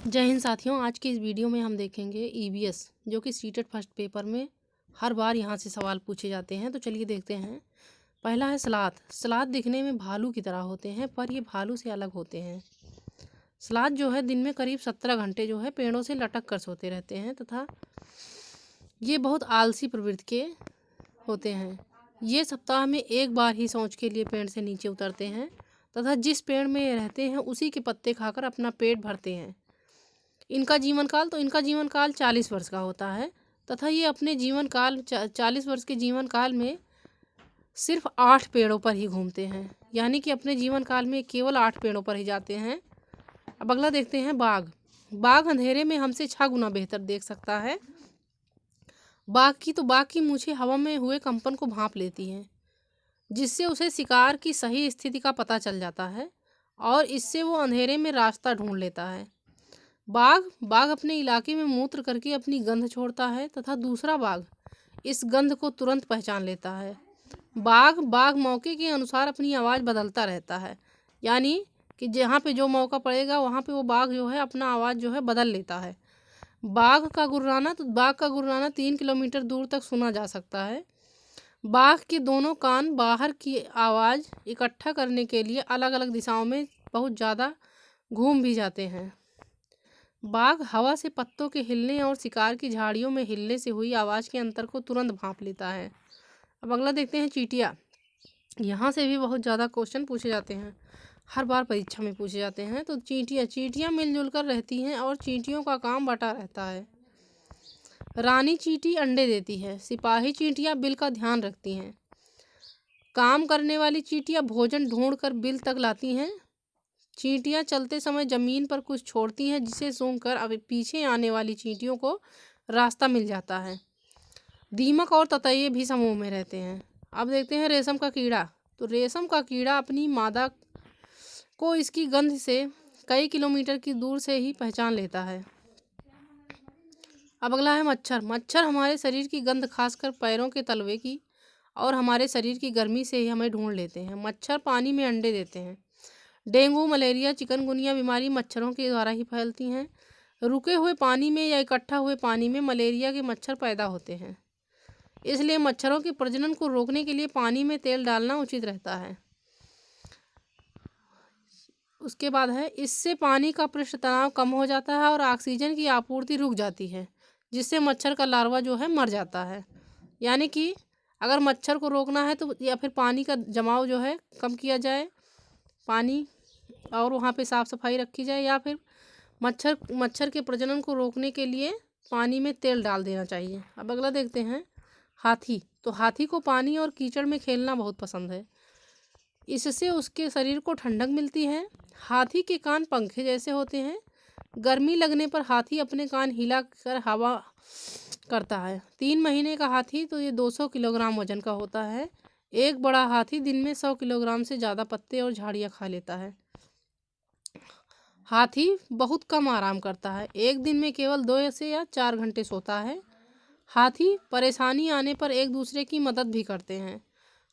जय हिंद साथियों। आज की इस वीडियो में हम देखेंगे ईवीएस जो कि सीटेट फर्स्ट पेपर में हर बार यहाँ से सवाल पूछे जाते हैं। तो चलिए देखते हैं। पहला है सलाद। सलाद दिखने में भालू की तरह होते हैं पर ये भालू से अलग होते हैं। सलाद जो है दिन में करीब 17 घंटे जो है पेड़ों से लटक कर सोते रहते हैं तथा ये बहुत आलसी प्रवृत्ति के होते हैं। ये सप्ताह में एक बार ही सोच के लिए पेड़ से नीचे उतरते हैं तथा जिस पेड़ में ये रहते हैं उसी के पत्ते खाकर अपना पेट भरते हैं। इनका जीवन काल 40 वर्ष का होता है तथा ये अपने जीवन काल 40 वर्ष के जीवन काल में सिर्फ 8 पेड़ों पर ही घूमते हैं, यानी कि अपने जीवन काल में केवल 8 पेड़ों पर ही जाते हैं। अब अगला देखते हैं बाघ। बाघ अंधेरे में हमसे 6 गुना बेहतर देख सकता है। बाघ की मूछें हवा में हुए कंपन को भांप लेती हैं, जिससे उसे शिकार की सही स्थिति का पता चल जाता है और इससे वो अंधेरे में रास्ता ढूंढ लेता है। बाघ अपने इलाके में मूत्र करके अपनी गंध छोड़ता है तथा दूसरा बाघ इस गंध को तुरंत पहचान लेता है। बाघ मौके के अनुसार अपनी आवाज़ बदलता रहता है, यानी कि जहाँ पे जो मौका पड़ेगा वहाँ पे वो बाघ जो है अपना आवाज़ जो है बदल लेता है। बाघ का गुर्राना 3 किलोमीटर दूर तक सुना जा सकता है। बाघ के दोनों कान बाहर की आवाज़ इकट्ठा करने के लिए अलग अलग दिशाओं में बहुत ज़्यादा घूम भी जाते हैं। बाघ हवा से पत्तों के हिलने और शिकार की झाड़ियों में हिलने से हुई आवाज़ के अंतर को तुरंत भांप लेता है। अब अगला देखते हैं चींटियाँ। यहाँ से भी बहुत ज़्यादा क्वेश्चन पूछे जाते हैं, हर बार परीक्षा में पूछे जाते हैं। तो चींटियाँ मिलजुल कर रहती हैं और चींटियों का काम बटा रहता है। रानी चींटी अंडे देती है। सिपाही चींटियाँ बिल का ध्यान रखती हैं। काम करने वाली चींटियाँ भोजन ढूंढ कर बिल तक लाती हैं। चींटियाँ चलते समय ज़मीन पर कुछ छोड़ती हैं, जिसे सूंघकर अब पीछे आने वाली चींटियों को रास्ता मिल जाता है। दीमक और ततैये भी समूह में रहते हैं। अब देखते हैं रेशम का कीड़ा। तो रेशम का कीड़ा अपनी मादा को इसकी गंध से कई किलोमीटर की दूर से ही पहचान लेता है। अब अगला है मच्छर हमारे शरीर की गंध, खासकर पैरों के तलवे की और हमारे शरीर की गर्मी से ही हमें ढूंढ लेते हैं। मच्छर पानी में अंडे देते हैं। डेंगू, मलेरिया, चिकनगुनिया बीमारी मच्छरों के द्वारा ही फैलती हैं। रुके हुए पानी में या इकट्ठा हुए पानी में मलेरिया के मच्छर पैदा होते हैं, इसलिए मच्छरों के प्रजनन को रोकने के लिए पानी में तेल डालना उचित रहता है। उसके बाद है, इससे पानी का पृष्ठ तनाव कम हो जाता है और ऑक्सीजन की आपूर्ति रुक जाती है, जिससे मच्छर का लार्वा जो है मर जाता है। यानी कि अगर मच्छर को रोकना है तो या फिर पानी का जमाव जो है कम किया जाए और वहाँ पे साफ़ सफाई रखी जाए, या फिर मच्छर के प्रजनन को रोकने के लिए पानी में तेल डाल देना चाहिए। अब अगला देखते हैं हाथी। तो हाथी को पानी और कीचड़ में खेलना बहुत पसंद है, इससे उसके शरीर को ठंडक मिलती है। हाथी के कान पंखे जैसे होते हैं। गर्मी लगने पर हाथी अपने कान हिला कर हवा करता है। 3 महीने का हाथी तो ये 200 किलोग्राम वजन का होता है। एक बड़ा हाथी दिन में 100 किलोग्राम से ज़्यादा पत्ते और झाड़ियाँ खा लेता है। हाथी बहुत कम आराम करता है, एक दिन में केवल 2 से या 4 घंटे सोता है। हाथी परेशानी आने पर एक दूसरे की मदद भी करते हैं।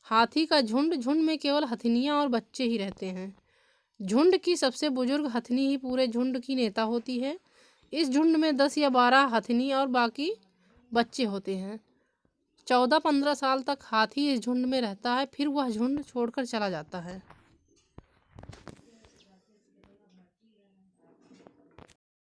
हाथी का झुंड में केवल हथिनियाँ और बच्चे ही रहते हैं। झुंड की सबसे बुजुर्ग हथिनी ही पूरे झुंड की नेता होती है। इस झुंड में 10 या 12 हथिनी और बाकी बच्चे होते हैं। 14-15 साल तक हाथी इस झुंड में रहता है, फिर वह झुंड छोड़कर चला जाता है।